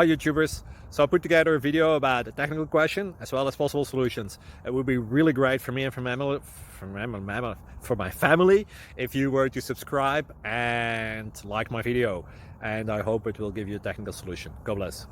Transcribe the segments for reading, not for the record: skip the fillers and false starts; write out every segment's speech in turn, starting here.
Hi YouTubers. So I put together a video about a technical question as well as possible solutions. It would be really great for me and for my family if you were to subscribe and like my video. And I hope it will give you a technical solution. God bless.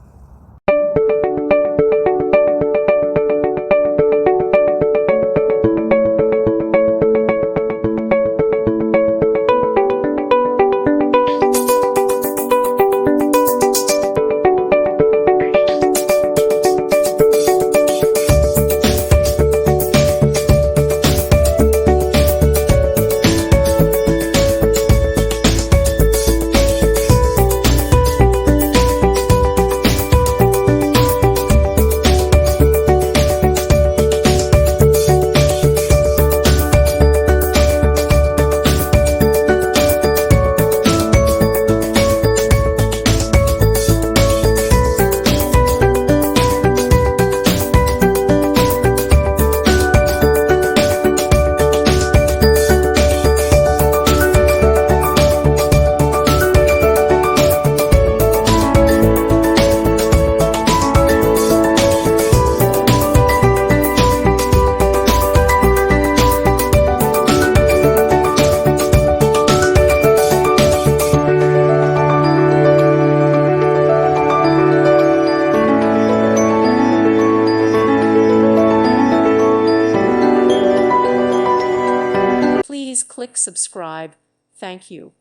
Please click subscribe. Thank you.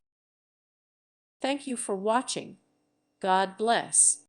Thank you for watching. God bless.